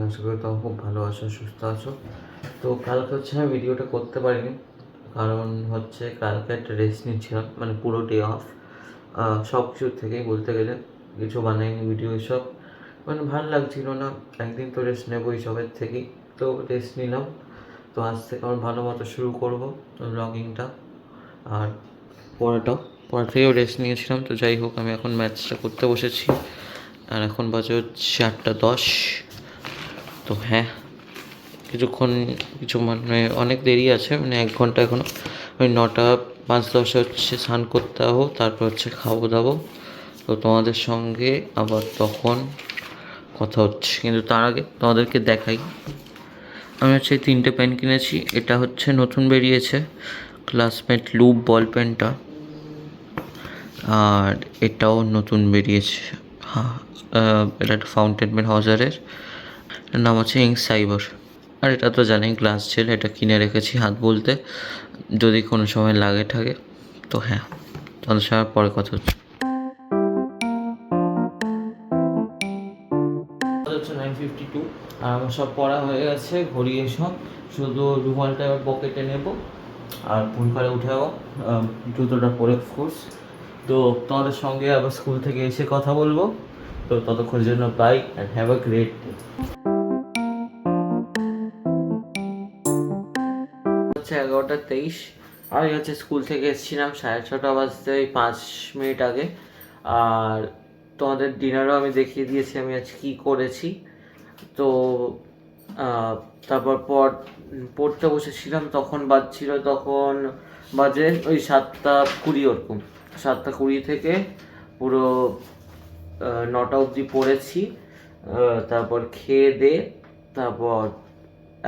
আশা করি তোমরা খুব ভালো আছো, সুস্থ আছো। তো কালকে হচ্ছে আমি ভিডিওটা করতে পারিনি, কারণ হচ্ছে কালকে একটা রেস্ট নিচ্ছিলাম, মানে পুরো ডে অফ সব কিছুর থেকেই বলতে গেলে। কিছু বানাইনি ভিডিও, এসব মানে ভালো লাগছিল না। একদিন তো রেস্ট নেবো এইসবের থেকেই, তো রেস্ট নিলাম। তো আজ থেকে আমার ভালো মতো শুরু করবো ব্লগিংটা। আর পড়া থেকেও রেস্ট নিয়েছিলাম। তো যাই হোক, আমি এখন ম্যাথসটা করতে বসেছি, আর এখন বাজে হচ্ছে 8:10। তো হ্যাঁ, মানে অনেক দেরি আছে, মানে 1 ঘন্টা এখনও। ওই 9:05-10 হচ্ছে স্নান করতে যাবো, তারপর হচ্ছে খাবো দাবো। তো তোমাদের সঙ্গে আবার তখন কথা হচ্ছে, কিন্তু তার আগে তোমাদেরকে দেখাই। আমি হচ্ছে এই 3টে পেন কিনেছি। এটা হচ্ছে নতুন বেরিয়েছে, ক্লাসমেট লুপ বল পেনটা। আর এটাও নতুন বেরিয়েছে, হ্যাঁ। এটা একটা ফাউন্টেন পেন হাউজারের, এটার নাম হচ্ছে ইঙ্ক সাইবার। আর এটা তো জানি গ্লাস জেল, এটা কিনে রেখেছি হাত বলতে, যদি কোনো সময় লাগে থাকে। তো হ্যাঁ, তোমাদের সঙ্গে পরে কথা হচ্ছে। 9:52, আর আমার সব পড়া হয়ে গেছে, ঘড়ি এসব। শুধু রুমালটা এবার পকেটে নেব আর ভুল করে উঠে যাবো, জুতোটা পরে অফকোর্স। তো তোমাদের সঙ্গে আবার স্কুল থেকে এসে কথা বলবো। তো ততক্ষণের জন্য bye and have a great day. হচ্ছে 11:23, আমি হচ্ছে স্কুল থেকে এসেছিলাম 6:30 বাজতে, 5 মিনিট আগে। আর তোমাদের ডিনারও আমি দেখিয়ে দিয়েছি আমি আজ কী করেছি। তো তারপর পড়তে বসেছিলাম, তখন বাজে ওই 7:20 ওরকম। 7:20 থেকে পুরো 9টা অবধি পড়েছি। তারপর খেয়ে দিয়ে, তারপর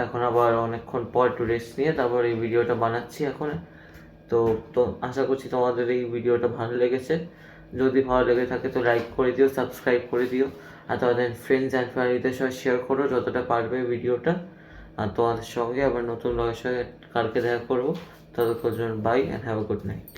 এখন আবার অনেকক্ষণ পর একটু রেস্ট নিয়ে তারপর এই ভিডিওটা বানাচ্ছি এখন। তো তো আশা করছি তোমাদের এই ভিডিওটা ভালো লেগেছে। যদি ভালো লেগে থাকে তো লাইক করে দিও, সাবস্ক্রাইব করে দিও, আর তোমাদের ফ্রেন্ডস অ্যান্ড ফ্যামিলিদের সঙ্গে শেয়ার করো যতটা পারবে ভিডিওটা। আর তোমাদের সঙ্গে আবার নতুন ব্লগের সঙ্গে কালকে দেখা করবো। ততক্ষণ bye and have a good night.